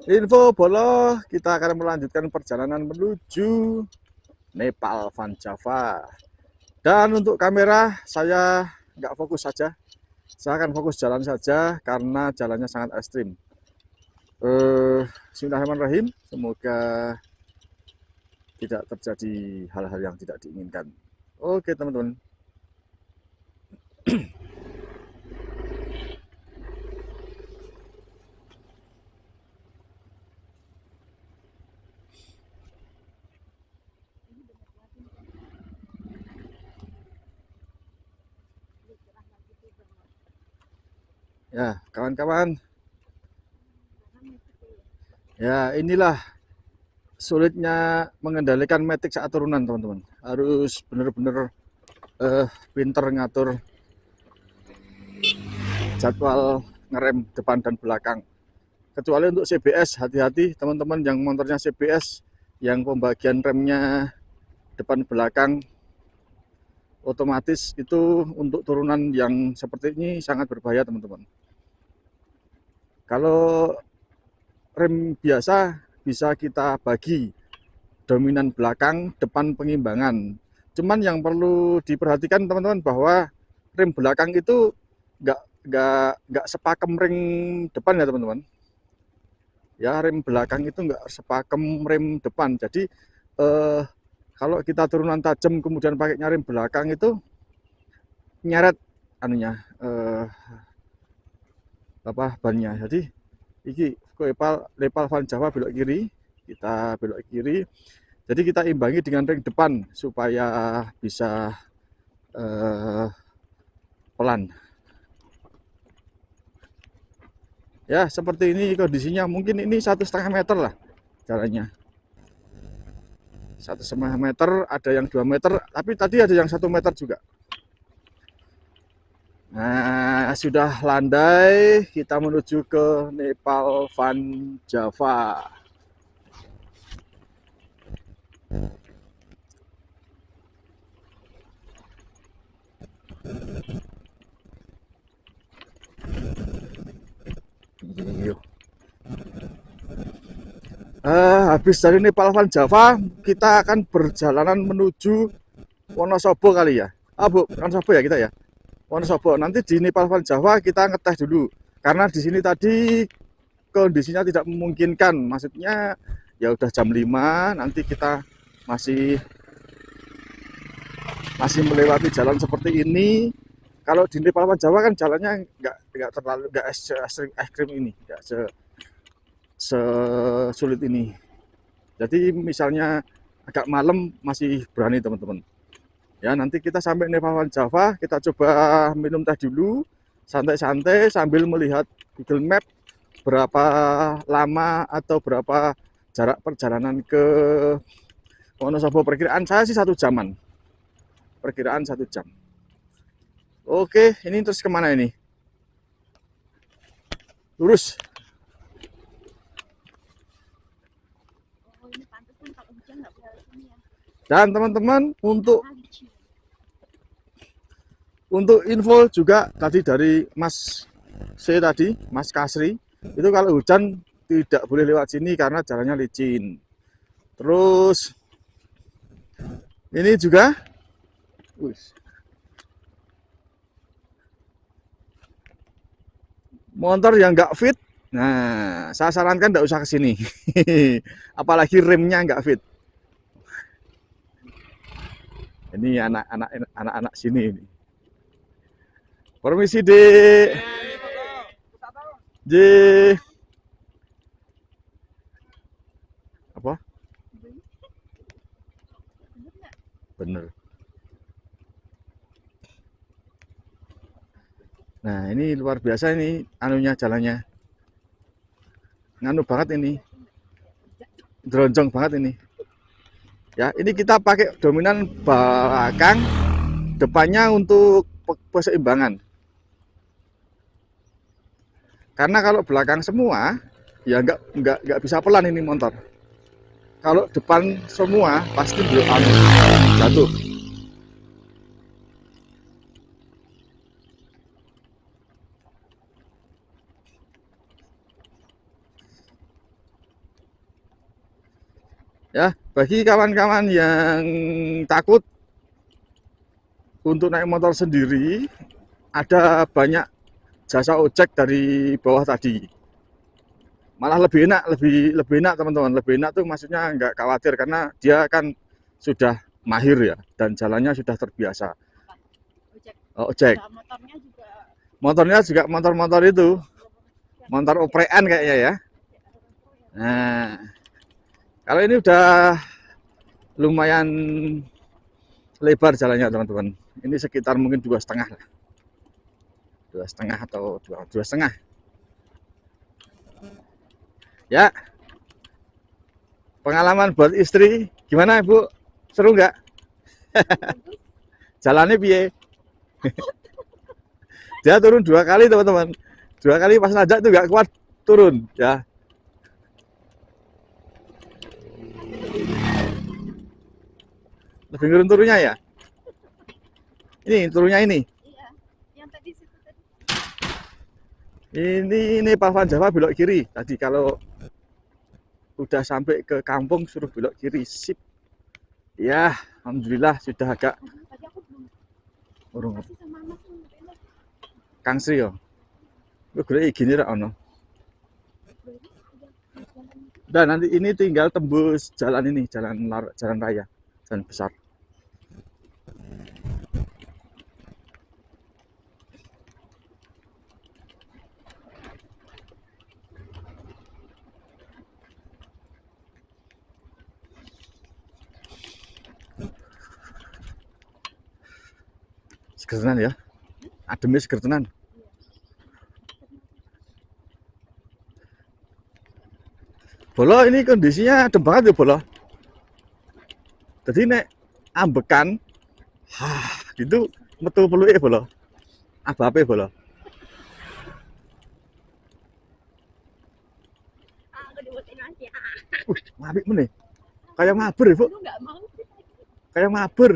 Info Bolo, kita akan melanjutkan perjalanan menuju Nepal Van Java. Dan untuk kamera saya nggak fokus saja, saya akan fokus jalan saja karena jalannya sangat ekstrim. Bismillahirrahmanirrahim, semoga tidak terjadi hal-hal yang tidak diinginkan. Oke teman-teman. Ya kawan-kawan, ya inilah sulitnya mengendalikan matic saat turunan teman-teman. Harus benar-benar pinter ngatur jadwal ngerem depan dan belakang. Kecuali untuk CBS, hati-hati teman-teman yang motornya CBS, yang pembagian remnya depan belakang otomatis itu untuk turunan yang seperti ini sangat berbahaya teman-teman. Kalau rem biasa bisa kita bagi dominan belakang, depan pengimbangan. Cuman yang perlu diperhatikan teman-teman bahwa rem belakang itu nggak sepakem rem depan ya teman-teman. Ya rem belakang itu nggak sepakem rem depan. Jadi eh, kalau kita turunan tajam kemudian pakai rem belakang itu nyeret anunya apa bannya. Jadi iki lepal Van Java belok kiri, kita belok kiri. Jadi kita imbangi dengan rem depan supaya bisa pelan. Ya seperti ini kondisinya. Mungkin ini 1,5 meter lah jalannya. 1,5 meter, ada yang 2 meter, tapi tadi ada yang 1 meter juga. Nah, sudah landai, kita menuju ke Nepal Van Java. Habis dari Nepal Van Java, kita akan berjalanan menuju Wonosobo kali ya. Ah, Bu, Wonosobo ya kita ya. Wonosobo. Nanti di Nepal Van Java kita ngeteh dulu. Karena di sini tadi kondisinya tidak memungkinkan. Maksudnya ya udah jam 5, nanti kita masih masih melewati jalan seperti ini. Kalau di Nepal Van Jawa kan jalannya nggak terlalu nggak ekstrim ini, nggak sesulit ini. Jadi misalnya agak malam masih berani teman-teman. Ya nanti kita sampai Nepal Van Java, kita coba minum teh dulu, santai-santai sambil melihat Google Map berapa lama atau berapa jarak perjalanan ke Wonosobo. Perkiraan saya sih 1 jaman, perkiraan 1 jam. Oke, ini terus kemana ini? Lurus. Dan teman-teman untuk info juga tadi dari Mas C tadi, Mas Kasri, itu kalau hujan tidak boleh lewat sini karena jalannya licin. Terus ini juga motor yang nggak fit. Nah, saya sarankan nggak usah kesini. Apalagi remnya nggak fit. Ini anak-anak sini ini. Permisi, Dek. J. Apa? Bener. Nah, ini luar biasa ini anunya jalannya. Nganu banget ini. Dronjong banget ini. Ya, ini kita pakai dominan belakang, depannya untuk keseimbangan. Karena kalau belakang semua, ya nggak bisa pelan ini motor. Kalau depan semua pasti jatuh. Ya, bagi kawan-kawan yang takut untuk naik motor sendiri, ada banyak jasa ojek dari bawah tadi. Malah lebih enak, lebih enak teman-teman. Lebih enak tuh maksudnya nggak khawatir karena dia kan sudah mahir ya dan jalannya sudah terbiasa. Ojek. Ojek. Motornya juga motor-motor itu, motor oprean kayaknya ya. Nah, kalau ini udah lumayan lebar jalannya teman-teman. Ini sekitar mungkin 2,5 lah, 2,5 atau 2,5. Ya, pengalaman buat istri gimana Bu? Seru nggak? Jalannya piye? Dia turun 2 kali teman-teman. 2 kali pas najak tuh nggak kuat turun ya. Lebih ngurun turunnya ya. Ini turunnya ini. Iya, yang tadi situ tadi. Ini Pavan Java belok kiri. Tadi kalau udah sampai ke kampung suruh belok kiri. Sip. Ya, alhamdulillah sudah agak Tadi aku belum urung. kasih sama Mas Kang Sri yo. Gue golek gini ra ono. Dan nanti ini tinggal tembus jalan ini, jalan raya, jalan besar. Seger tenan ya. Ademnya seger tenan. Bolo ini kondisinya adem banget ya Bolo. Jadi nek ambekan, gitu metu peluke Bolo. Abape Bolo. aku dibuatin nasi. Ngapik meneh. Kayak mabur ya, Bu. Lu nggak mau sih? Kayak mabur.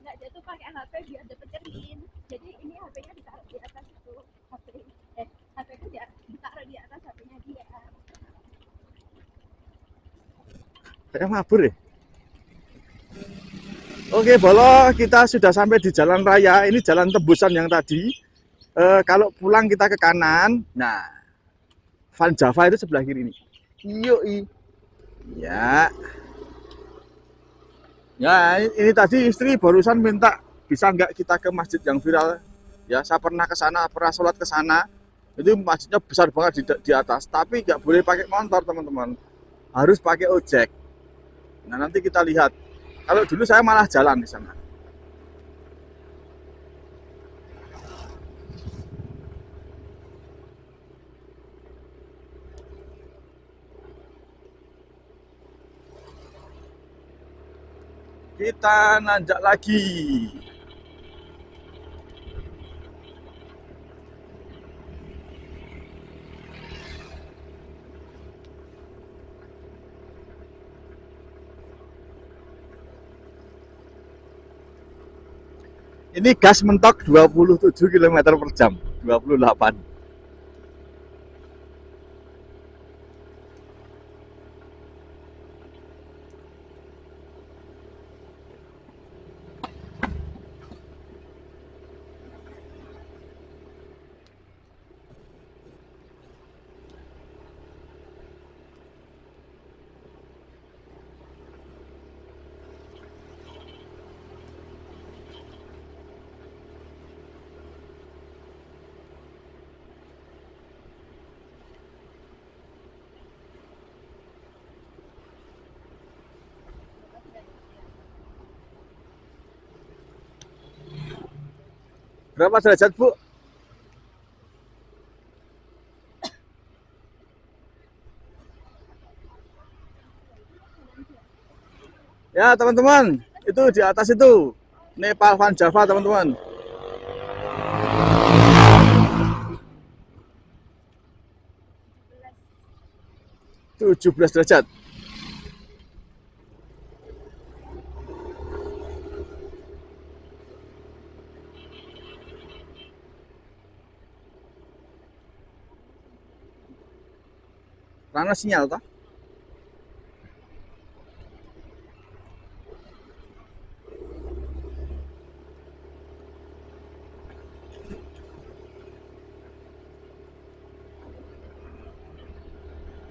Nggak, dia tuh pakai HP biar dapet cermin. Jadi ini HP-nya ditaruh di atas itu. HP itu ditaruh di atas HP-nya dia. Kayak mabur ya. Oke, Bolo, kita sudah sampai di jalan raya. Ini jalan tembusan yang tadi. Kalau pulang kita ke kanan. Nah, Van Java itu sebelah kiri ini. Yoi. Ya. Ya, ini tadi istri barusan minta bisa nggak kita ke masjid yang viral. Ya, saya pernah ke sana, pernah sholat ke sana. Itu masjidnya besar banget di atas, tapi nggak boleh pakai motor teman-teman. Harus pakai ojek. Nah, nanti kita lihat. Kalau dulu saya malah jalan di sana. Kita nanjak lagi. Ini gas mentok 27 km per jam, 28. Berapa derajat, Bu? Ya, teman-teman, itu di atas itu Nepal Van Java, teman-teman. 17 derajat. Karena sinyal toh.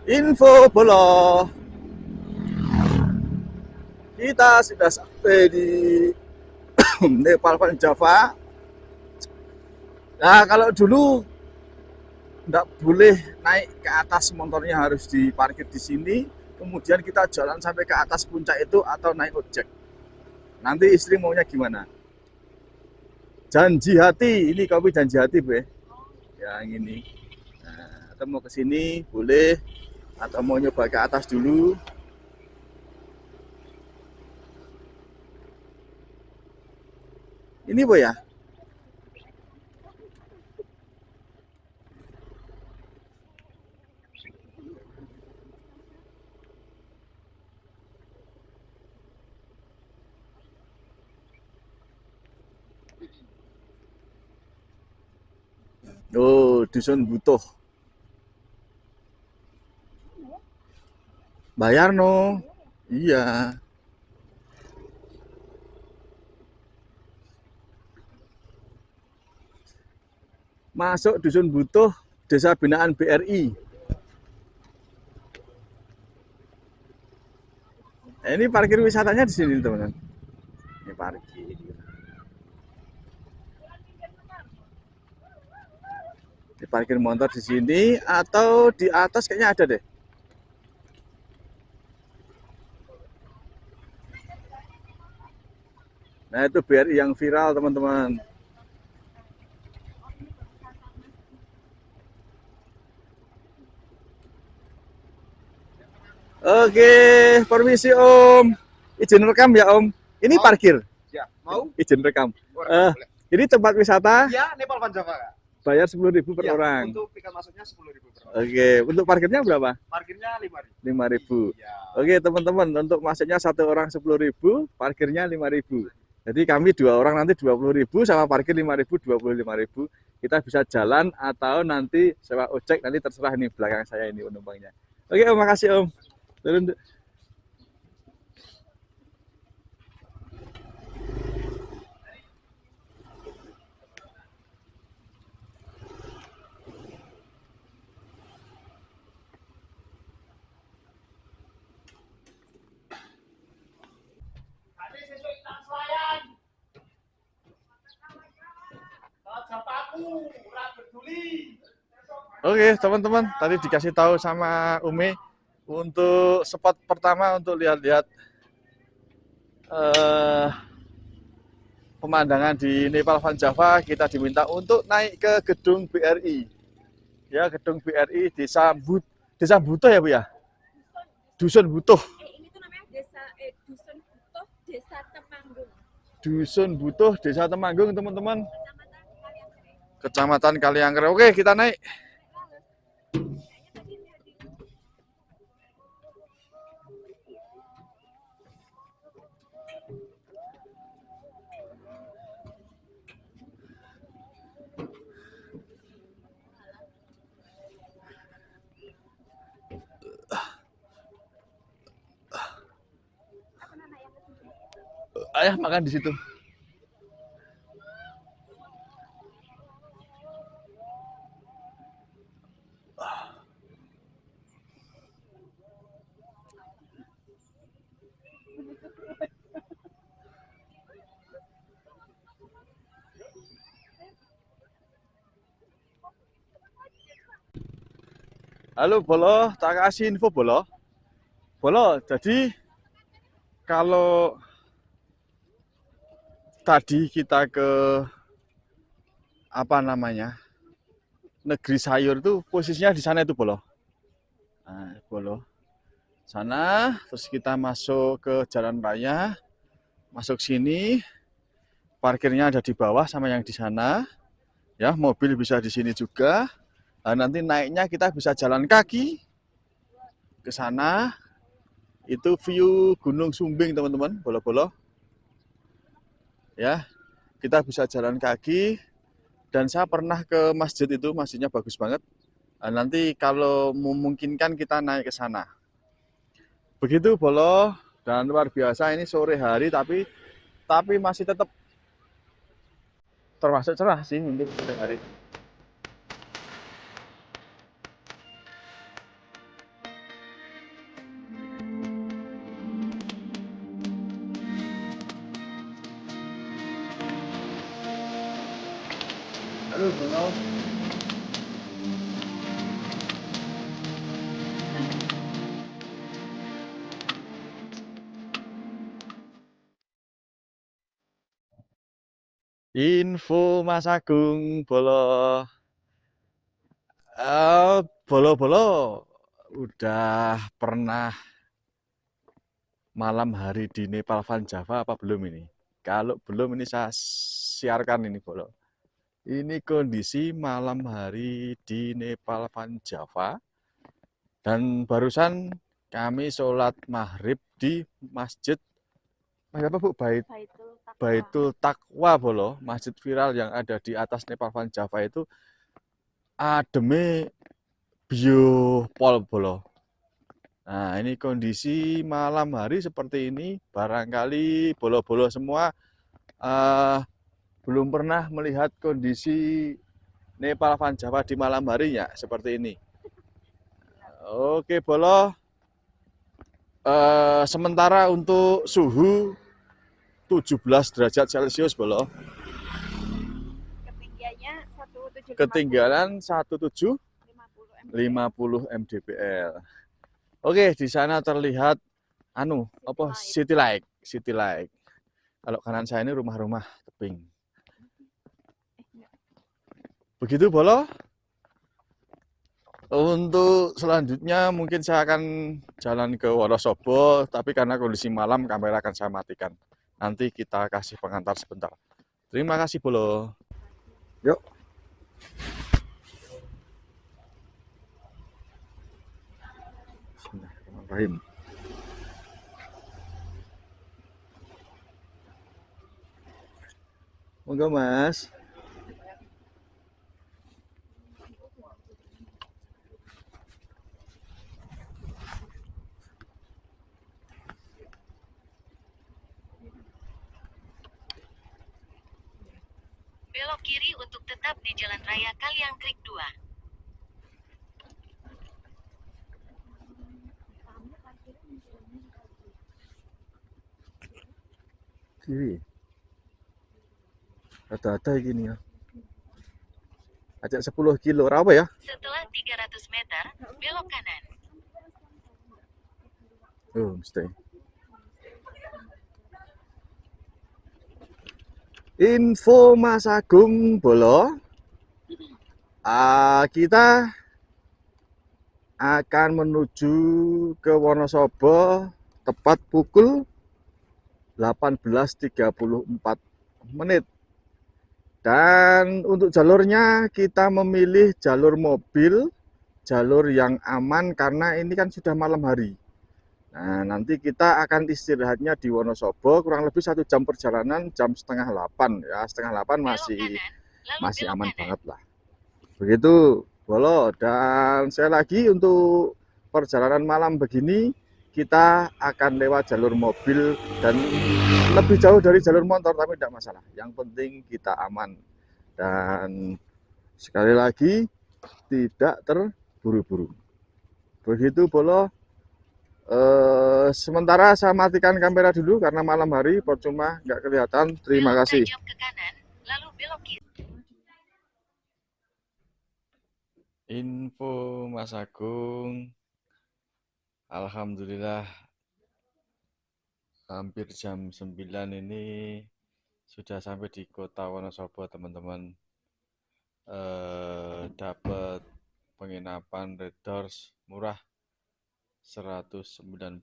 Info Bolo, kita sudah sampai di Nepal Van Java. Nah, kalau dulu nggak boleh naik ke atas, motornya harus diparkir di sini. Kemudian kita jalan sampai ke atas puncak itu atau naik ojek. Nanti istri maunya gimana? Janji hati, ini kopi janji hati, Bu. Yang ini. Nah, atau mau ke sini boleh, atau mau nyoba ke atas dulu. Ini, Bu ya. Oh, dusun butuh. Bayar no. Iya. Masuk dusun butuh, desa binaan BRI. Nah, ini parkir wisatanya di sini, teman-teman. Ini parkir. Di parkir motor di sini atau di atas kayaknya ada deh. Nah, itu BRI yang viral, teman-teman. Oke, permisi Om. Izin rekam ya Om. Ini Mau? parkir. Ya, mau? Izin rekam. Boleh. Ini tempat wisata. Ya, Nepal Van Java, Kak. Bayar 10.000 per Ya, orang. untuk tiket masuknya 10.000 per orang. Oke, untuk parkirnya berapa? Parkirnya 5.000. 5.000. Ya. Oke, teman-teman, untuk masuknya satu orang 10.000, parkirnya 5.000. Jadi kami 2 orang nanti 20.000 sama parkir 5.000, 25.000. Kita bisa jalan atau nanti sewa ojek, nanti terserah nih belakang saya ini penumpangnya. Oke, Om, makasih Om. Turun. Oke, teman-teman, tadi dikasih tahu sama Umi untuk spot pertama untuk lihat-lihat pemandangan di Nepal Van Java. Kita diminta untuk naik ke gedung BRI. Ya, gedung BRI Desa Butuh ya, Bu ya? Dusun Butuh. Ini tuh namanya Dusun Butuh, Desa Temanggung. Dusun Butuh, Desa Temanggung, teman-teman. Kecamatan Kaliangkere. Kecamatan Kaliangkere. Oke, kita naik. Ayah makan di situ. Halo Bolo, tak kasih info Bolo. Bolo, jadi kalau tadi kita ke apa namanya negeri sayur itu posisinya di sana itu Bolo. Nah, Bolo. Sana, terus kita masuk ke jalan raya, masuk sini, parkirnya ada di bawah sama yang di sana. Ya, mobil bisa di sini juga. Nah, nanti naiknya kita bisa jalan kaki ke sana. Itu view Gunung Sumbing, teman-teman, Bolo-Bolo. Ya, kita bisa jalan kaki. Dan saya pernah ke masjid itu, masjidnya bagus banget. Nah, nanti kalau memungkinkan kita naik ke sana. Begitu Bolo, dan luar biasa ini sore hari tapi masih tetap termasuk cerah sih untuk sore hari. Halo, Bro. Info Mas Agung Bolo. Bolo-bolo udah pernah malam hari di Nepal Van Java apa belum ini? Kalau belum ini saya siarkan ini Bolo. Ini kondisi malam hari di Nepal Van Java dan barusan kami sholat maghrib di masjid apa Bu? Baitul Taqwa. Baitul Taqwa Bolo, masjid viral yang ada di atas Nepal Van Java itu ademe biopol Bolo. Nah, ini kondisi malam hari seperti ini, barangkali bolo-bolo semua belum pernah melihat kondisi Nepal Van Java di malam hari ya, seperti ini. Oke, Bolo. Sementara untuk suhu 17 derajat Celcius, Bolo. Ketinggiannya 1750. Ketinggalan 1750 mdpl. Oke, di sana terlihat City Light. Kalau kanan saya ini rumah-rumah tebing. Begitu, Bolo. Untuk selanjutnya mungkin saya akan jalan ke Wonosobo, tapi karena kondisi malam kamera akan saya matikan. Nanti kita kasih pengantar sebentar. Terima kasih, Bolo. Yuk. Bismillahirrahmanirrahim. Monggo, Mas. Belok kiri untuk tetap di Jalan Raya Kaliangkrik 2. Kiri. Ada gini ya. Ajak 10 kilo, apa ya? Setelah 300 meter, belok kanan. Oh, mesti. Info Mas Agung Bolo. Kita akan menuju ke Wonosobo tepat pukul 18.34 menit. Dan untuk jalurnya kita memilih jalur mobil, jalur yang aman karena ini kan sudah malam hari. Nah, nanti kita akan istirahatnya di Wonosobo kurang lebih 1 jam perjalanan, jam setengah 8 ya, setengah 8 masih aman banget lah. Begitu, Bolo. Dan saya lagi untuk perjalanan malam begini kita akan lewat jalur mobil dan lebih jauh dari jalur motor, tapi tidak masalah. Yang penting kita aman dan sekali lagi tidak terburu-buru. Begitu, Bolo. Sementara saya matikan kamera dulu karena malam hari percuma nggak kelihatan. Terima kasih. Tajam ke kanan, lalu belok kiri. Info Mas Agung. Alhamdulillah hampir jam 9 ini sudah sampai di kota Wonosobo, teman-teman. Dapat penginapan Red Doors murah 190.000.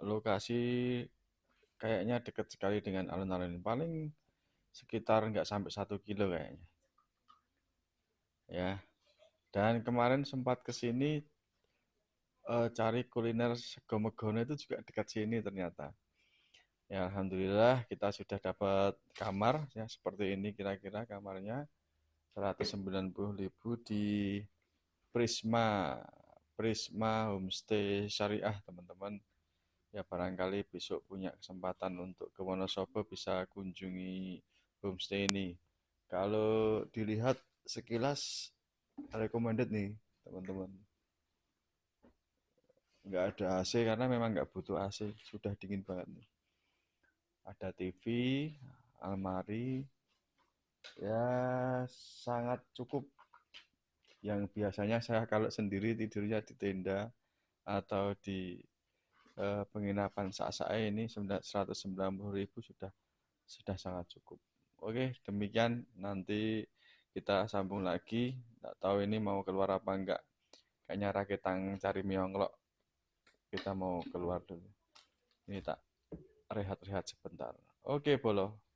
Lokasi kayaknya dekat sekali dengan alun-alun, paling sekitar nggak sampai 1 kilo kayaknya ya. Dan kemarin sempat kesini cari kuliner sego megono, itu juga dekat sini ternyata ya. Alhamdulillah kita sudah dapat kamar ya, seperti ini kira-kira kamarnya, 190.000 di Prisma Homestay Syariah, teman-teman ya. Barangkali besok punya kesempatan untuk ke Wonosobo bisa kunjungi homestay ini. Kalau dilihat sekilas recommended nih, teman-teman. Nggak ada AC karena memang nggak butuh AC, sudah dingin banget nih. Ada TV, almari, Ya sangat cukup. Yang biasanya saya kalau sendiri tidurnya di tenda atau di penginapan saya ini 190.000 sudah sangat cukup. Oke, demikian nanti kita sambung lagi. Nggak tahu ini mau keluar apa enggak. Kayaknya Rakitang cari mionglok. Kita mau keluar dulu. Ini tak rehat-rehat sebentar. Oke, Bolo.